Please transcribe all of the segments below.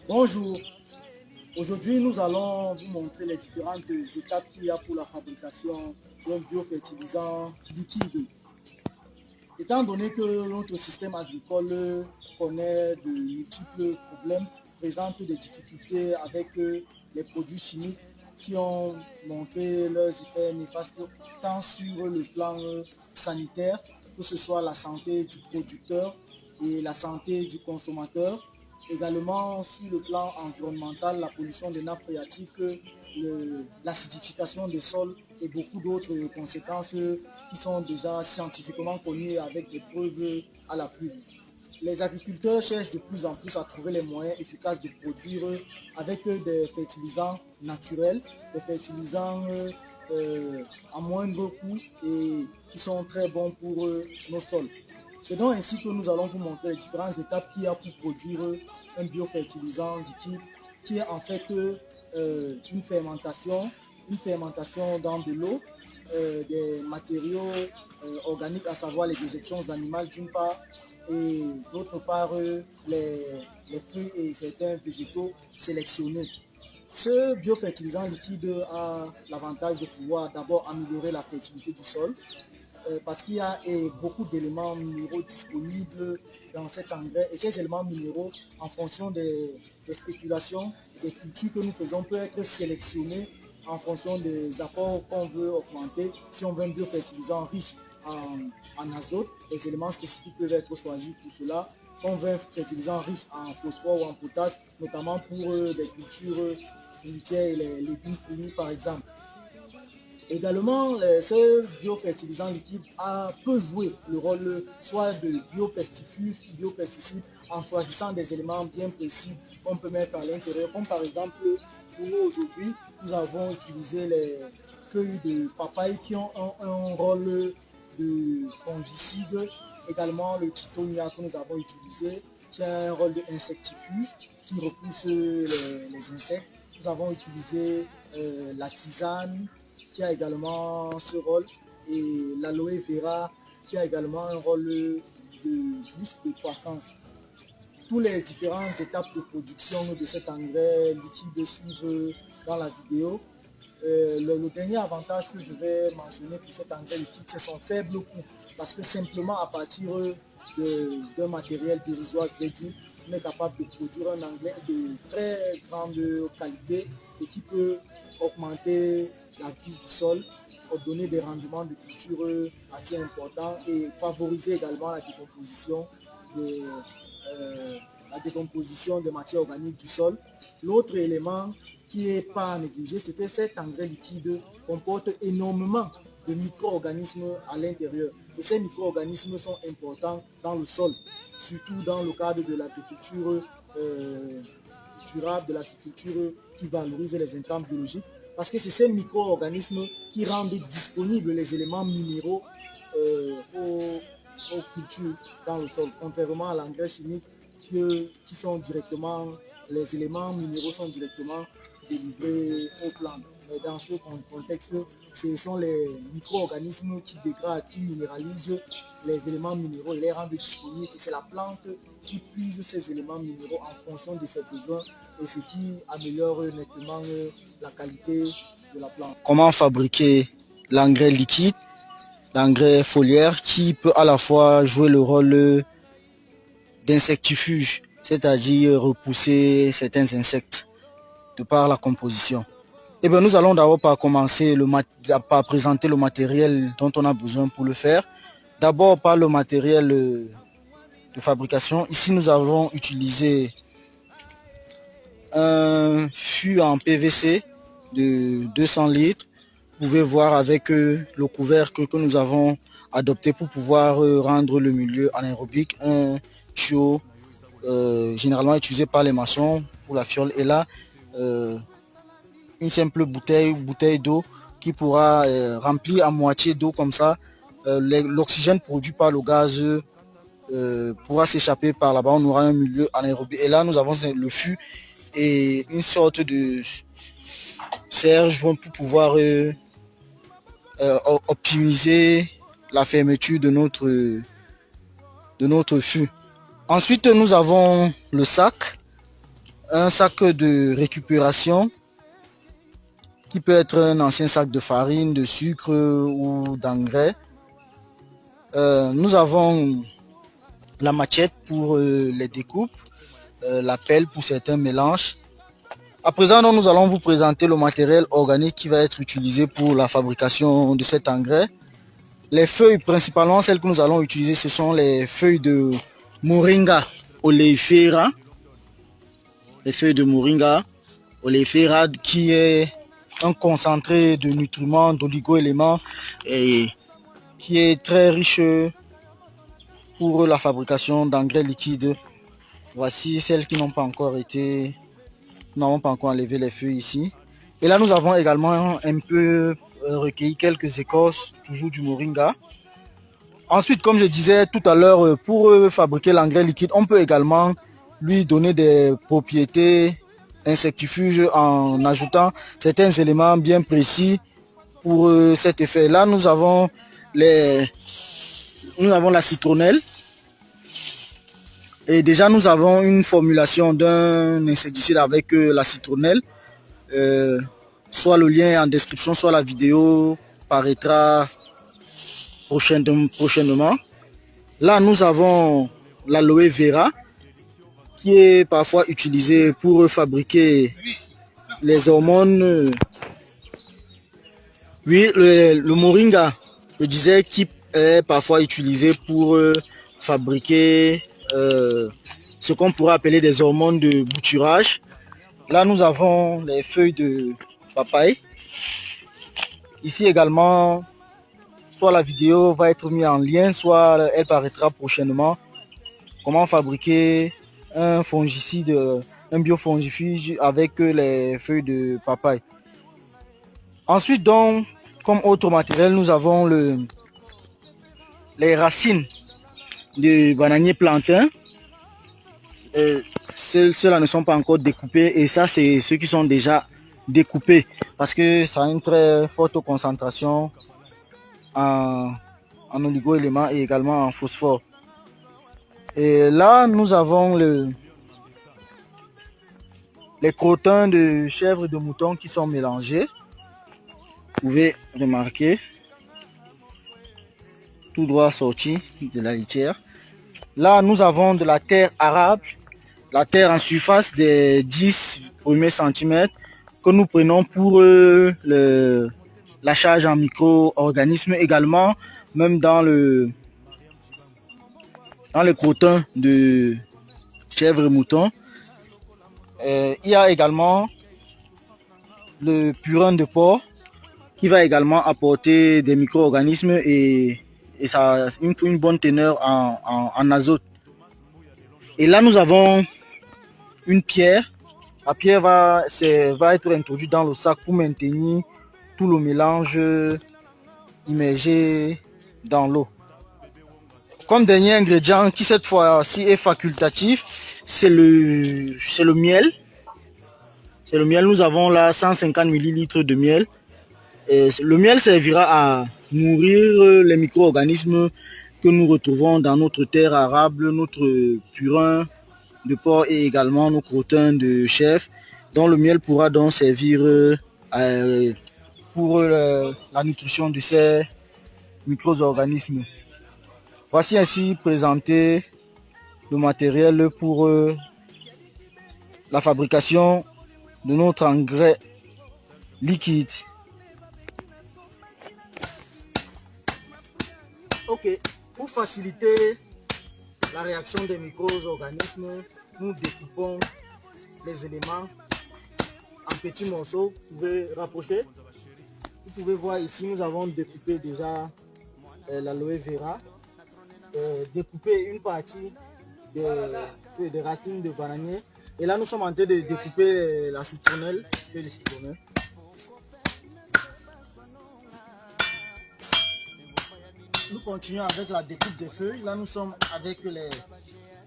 Bonjour, aujourd'hui nous allons vous montrer les différentes étapes qu'il y a pour la fabrication d'un biofertilisant liquide. Étant donné que notre système agricole connaît de multiples problèmes, présente des difficultés avec les produits chimiques qui ont montré leurs effets néfastes tant sur le plan sanitaire, que ce soit la santé du producteur et la santé du consommateur. Également sur le plan environnemental, la pollution des nappes phréatiques, l'acidification des sols et beaucoup d'autres conséquences qui sont déjà scientifiquement connues avec des preuves à l'appui. Les agriculteurs cherchent de plus en plus à trouver les moyens efficaces de produire avec des fertilisants naturels, des fertilisants à moindre coût et qui sont très bons pour nos sols. C'est donc ainsi que nous allons vous montrer les différentes étapes qu'il y a pour produire un biofertilisant liquide qui est en fait une fermentation dans de l'eau, des matériaux organiques, à savoir les déjections animales d'une part, et d'autre part les fruits et certains végétaux sélectionnés. Ce biofertilisant liquide a l'avantage de pouvoir d'abord améliorer la fertilité du sol, parce qu'il y a beaucoup d'éléments minéraux disponibles dans cet engrais, et ces éléments minéraux, en fonction des spéculations, des cultures que nous faisons, peuvent être sélectionnés en fonction des apports qu'on veut augmenter. Si on veut un biofertilisant riche en azote, les éléments spécifiques peuvent être choisis pour cela. Si on veut un fertilisant riche en phosphore ou en potasse, notamment pour les cultures fruitières et les légumes fruits par exemple. Également, ce biofertilisant liquide peut jouer le rôle soit de biopestifuge ou biopesticide en choisissant des éléments bien précis qu'on peut mettre à l'intérieur. Comme par exemple, pour aujourd'hui, nous avons utilisé les feuilles de papaye qui ont un rôle de fongicide. Également, le titonia que nous avons utilisé qui a un rôle d'insectifuge qui repousse les insectes. Nous avons utilisé la tisane qui a également ce rôle, et l'aloe vera qui a également un rôle de boost de croissance. Toutes les différentes étapes de production de cet engrais liquide suivent dans la vidéo. Le dernier avantage que je vais mentionner pour cet engrais liquide, c'est son faible coût, parce que simplement à partir d'un matériel dérisoire, je vais dire, on est capable de produire un engrais de très grande qualité et qui peut augmenter la vie du sol, donner des rendements de culture assez importants et favoriser également la décomposition des matières organiques du sol. L'autre élément qui n'est pas à négliger, c'est que cet engrais liquide comporte énormément de micro-organismes à l'intérieur. Et ces micro-organismes sont importants dans le sol, surtout dans le cadre de l'agriculture durable, de l'agriculture qui valorise les intrants biologiques, parce que c'est ces micro-organismes qui rendent disponibles les éléments minéraux aux cultures dans le sol, contrairement à l'engrais chimique qui sont directement, les éléments minéraux sont directement délivrés aux plantes. Et dans ce contexte, ce sont les micro-organismes qui dégradent, qui minéralisent les éléments minéraux, les rendent disponibles. Et c'est la plante qui puise ces éléments minéraux en fonction de ses besoins, et ce qui améliore nettement la qualité de la plante. Comment fabriquer l'engrais liquide, l'engrais foliaire, qui peut à la fois jouer le rôle d'insectifuge, c'est-à-dire repousser certains insectes de par la composition. Eh bien, nous allons d'abord commencer par présenter le matériel dont on a besoin pour le faire. D'abord par le matériel de fabrication. Ici, nous avons utilisé un fût en PVC de 200 litres. Vous pouvez voir avec le couvercle que nous avons adopté pour pouvoir rendre le milieu anaérobique, un tuyau généralement utilisé par les maçons pour la fiole. Et là, une simple bouteille d'eau qui pourra remplir à moitié d'eau comme ça. L'oxygène produit par le gaz pourra s'échapper par là-bas. On aura un milieu anaérobie. Et là, nous avons le fût et une sorte de serge pour pouvoir optimiser la fermeture de de notre fût. Ensuite, nous avons le sac, un sac de récupération qui peut être un ancien sac de farine, de sucre ou d'engrais. Nous avons la machette pour les découpes, la pelle pour certains mélanges. À présent, nous allons vous présenter le matériel organique qui va être utilisé pour la fabrication de cet engrais. Les feuilles, principalement celles que nous allons utiliser, ce sont les feuilles de Moringa oleifera. Les feuilles de Moringa oleifera qui est un concentré de nutriments, d'oligo-éléments et qui est très riche pour la fabrication d'engrais liquides. Voici celles qui n'ont pas encore été, nous n'avons pas encore enlevé les feuilles ici. Et là, nous avons également un peu recueilli quelques écorces, toujours du moringa. Ensuite, comme je disais tout à l'heure, pour fabriquer l'engrais liquide, on peut également lui donner des propriétés insectifuges en ajoutant certains éléments bien précis pour cet effet. Là, nous avons la citronnelle. Et déjà, nous avons une formulation d'un insecticide avec la citronnelle. Soit le lien est en description, soit la vidéo paraîtra prochainement. Là, nous avons l'aloe vera qui est parfois utilisé pour fabriquer les hormones. Oui, le moringa, je disais, qui est parfois utilisé pour fabriquer ce qu'on pourrait appeler des hormones de bouturage. Là, nous avons les feuilles de papaye. Ici également, soit la vidéo va être mise en lien, soit elle paraîtra prochainement. Comment fabriquer un fongicide, un biofongifige avec les feuilles de papaye. Ensuite, donc, comme autre matériel, nous avons les racines de bananier plantain. Ceux-là ne sont pas encore découpés et ça, c'est ceux qui sont déjà découpés parce que ça a une très forte concentration en oligo-éléments et également en phosphore. Et là, nous avons les crottins de chèvre et de mouton qui sont mélangés. Vous pouvez remarquer, tout droit sorti de la litière. Là, nous avons de la terre arable, la terre en surface des 10 premiers centimètres que nous prenons pour la charge en micro-organismes également, même dans le crottin de chèvre et mouton. Il y a également le purin de porc qui va également apporter des micro-organismes et ça a une bonne teneur en azote. Et là, nous avons une pierre. La pierre va être introduite dans le sac pour maintenir tout le mélange immergé dans l'eau. Comme dernier ingrédient qui cette fois-ci est facultatif, c'est le miel. C'est le miel. Nous avons là 150 ml de miel. Et le miel servira à nourrir les micro-organismes que nous retrouvons dans notre terre arable, notre purin de porc et également nos crottins de chèvre, dont le miel pourra donc servir pour la nutrition de ces micro-organismes. Voici ainsi présenté le matériel pour la fabrication de notre engrais liquide. Ok, pour faciliter la réaction des micro-organismes, nous découpons les éléments en petits morceaux. Vous pouvez rapprocher. Vous pouvez voir ici, nous avons découpé déjà l'aloe vera, découpé une partie des racines de bananier. Et là, nous sommes en train de découper la citronnelle. Nous continuons avec la découpe des feuilles. Là, nous sommes avec les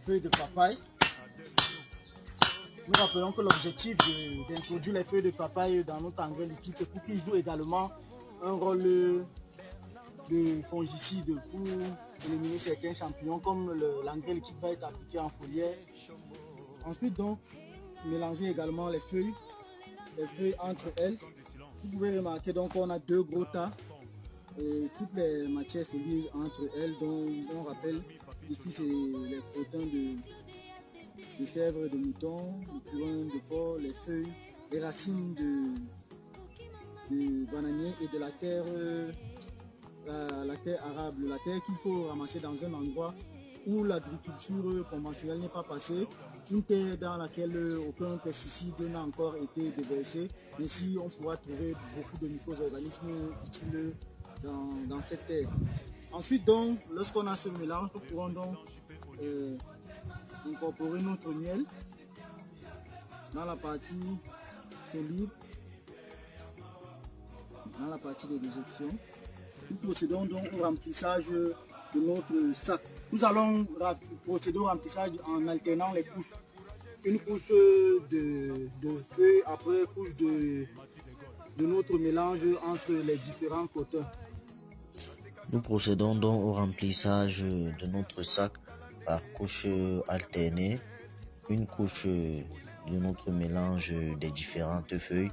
feuilles de papaye. Nous rappelons que l'objectif d'introduire les feuilles de papaye dans notre engrais liquide, c'est pour qu'ils jouent également un rôle de fongicide pour éliminer certains champignons comme l'engrais liquide va être appliqué en foliaire. Ensuite donc, mélanger également les feuilles entre elles. Vous pouvez remarquer donc qu'on a deux gros tas. Toutes les matières se lient entre elles, dont on rappelle ici c'est les protéines de chèvre, de mouton, le purin de porc, les feuilles, les racines de bananier et de la terre, la terre arable, la terre qu'il faut ramasser dans un endroit où l'agriculture conventionnelle n'est pas passée, une terre dans laquelle aucun pesticide n'a encore été déversé. Ainsi, on pourra trouver beaucoup de micro-organismes utiles dans cette terre. Ensuite, donc, lorsqu'on a ce mélange, nous pourrons donc incorporer notre miel dans la partie solide, dans la partie de déjection. Nous procédons donc au remplissage de notre sac. Nous allons procéder au remplissage en alternant les couches. Une couche de feuilles, après couche de notre mélange entre les différents cotons. Nous procédons donc au remplissage de notre sac par couche alternée, une couche de notre mélange des différentes feuilles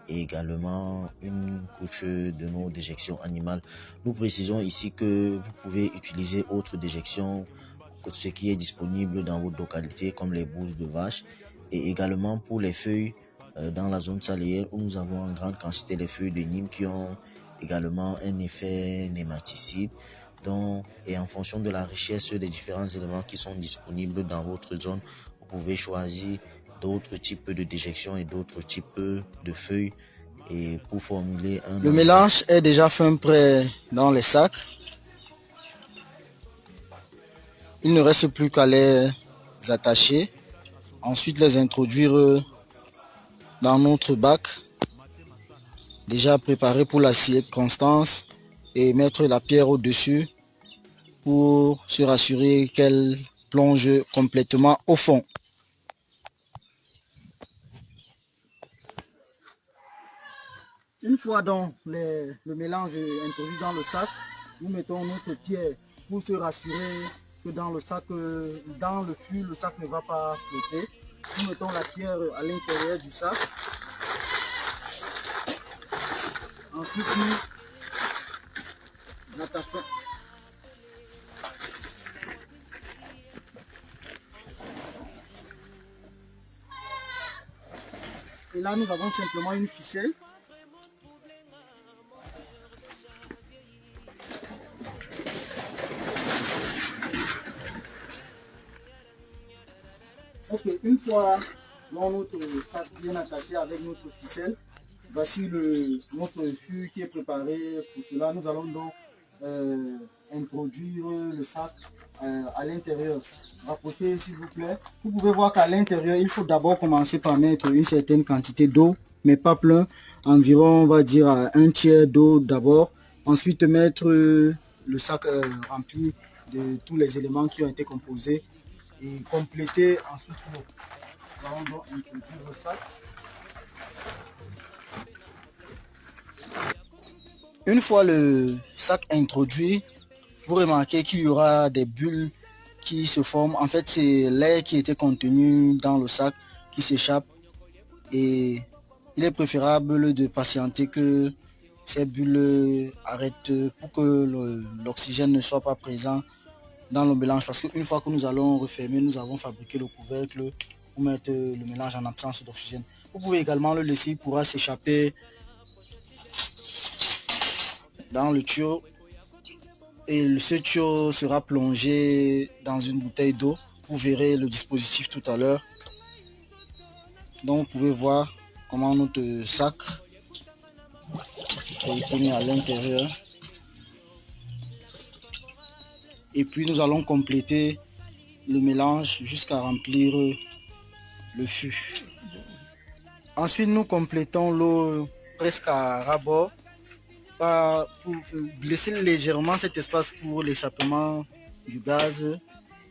et également une couche de nos déjections animales. Nous précisons ici que vous pouvez utiliser autre déjection que ce qui est disponible dans votre localité comme les bousses de vache et également pour les feuilles dans la zone sahélienne où nous avons en grande quantité les feuilles de Nîmes qui ont également un effet nématicide. Donc, et en fonction de la richesse des différents éléments qui sont disponibles dans votre zone, vous pouvez choisir d'autres types de déjections et d'autres types de feuilles et pour formuler un... Le mélange est déjà fin prêt dans les sacs. Il ne reste plus qu'à les attacher, ensuite les introduire dans notre bac déjà préparé pour la circonstance et mettre la pierre au-dessus pour se rassurer qu'elle plonge complètement au fond. Une fois donc le mélange introduit dans le sac, nous mettons notre pierre pour se rassurer que dans le sac, dans le fût, le sac ne va pas flotter. Nous mettons la pierre à l'intérieur du sac. Ensuite, nous attachons. Et là, nous avons simplement une ficelle. Ok, une fois dans notre sac bien attaché avec notre ficelle, voici notre fût qui est préparé pour cela. Nous allons donc introduire le sac à l'intérieur. Rapprochez s'il vous plaît. Vous pouvez voir qu'à l'intérieur, il faut d'abord commencer par mettre une certaine quantité d'eau, mais pas plein. Environ, on va dire, un tiers d'eau d'abord. Ensuite, mettre le sac rempli de tous les éléments qui ont été composés et compléter ensuite l'eau. Nous allons donc introduire le sac. Une fois le sac introduit, vous remarquez qu'il y aura des bulles qui se forment. En fait, c'est l'air qui était contenu dans le sac qui s'échappe. Et il est préférable de patienter que ces bulles arrêtent pour que l'oxygène ne soit pas présent dans le mélange. Parce qu'une fois que nous allons refermer, nous avons fabriqué le couvercle pour mettre le mélange en absence d'oxygène. Vous pouvez également le laisser, il pourra s'échapper dans le tuyau et ce tuyau sera plongé dans une bouteille d'eau. Vous verrez le dispositif tout à l'heure. Donc vous pouvez voir comment notre sac est mis à l'intérieur. Et puis nous allons compléter le mélange jusqu'à remplir le fût. Ensuite nous complétons l'eau presque à ras-bord pour laisser légèrement cet espace pour l'échappement du gaz.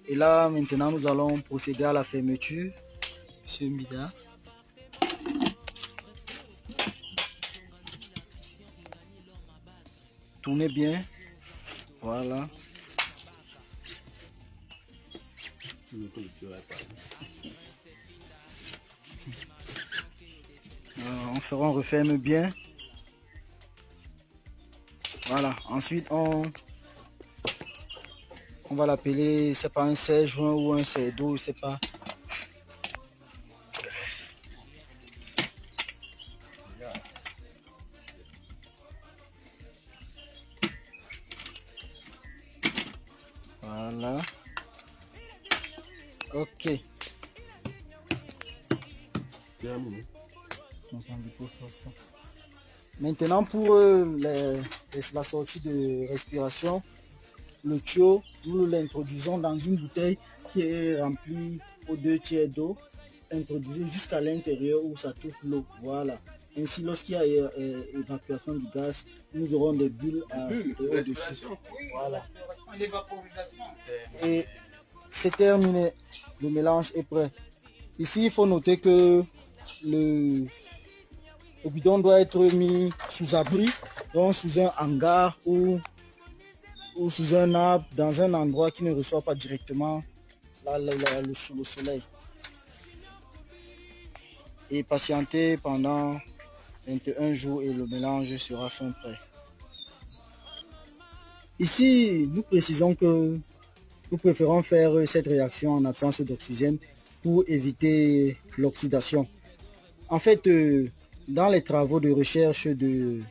Et là maintenant nous allons procéder à la fermeture. Mida. Tournez bien. Voilà. On referme bien. Voilà, ensuite on va l'appeler, c'est pas un sèche-joint ou un serre-d'eau, c'est pas. Voilà. Ok. Maintenant pour la sortie de respiration, le tuyau, nous l'introduisons dans une bouteille qui est remplie aux 2 tiers d'eau. Introduisez jusqu'à l'intérieur où ça touche l'eau. Voilà. Ainsi, lorsqu'il y a évacuation du gaz, nous aurons des bulles au-dessus. Voilà. Et c'est terminé. Le mélange est prêt. Ici, il faut noter que le bidon doit être mis sous abri, donc sous un hangar ou sous un arbre, dans un endroit qui ne reçoit pas directement le soleil. Et patienter pendant 21 jours et le mélange sera fin prêt. Ici, nous précisons que nous préférons faire cette réaction en absence d'oxygène pour éviter l'oxydation. En fait, dans les travaux de recherche de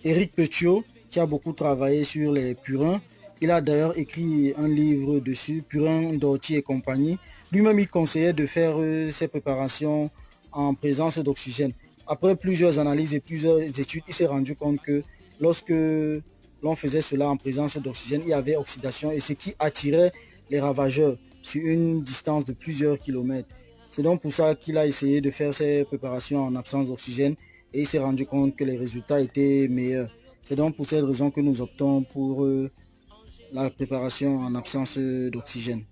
Éric Petiot, qui a beaucoup travaillé sur les purins, il a d'ailleurs écrit un livre dessus, Purin, Dortier et compagnie. Lui-même, il conseillait de faire ces préparations en présence d'oxygène. Après plusieurs analyses et plusieurs études, il s'est rendu compte que lorsque l'on faisait cela en présence d'oxygène, il y avait oxydation et ce qui attirait les ravageurs sur une distance de plusieurs kilomètres. C'est donc pour ça qu'il a essayé de faire ces préparations en absence d'oxygène et il s'est rendu compte que les résultats étaient meilleurs. C'est donc pour cette raison que nous optons pour la préparation en absence d'oxygène.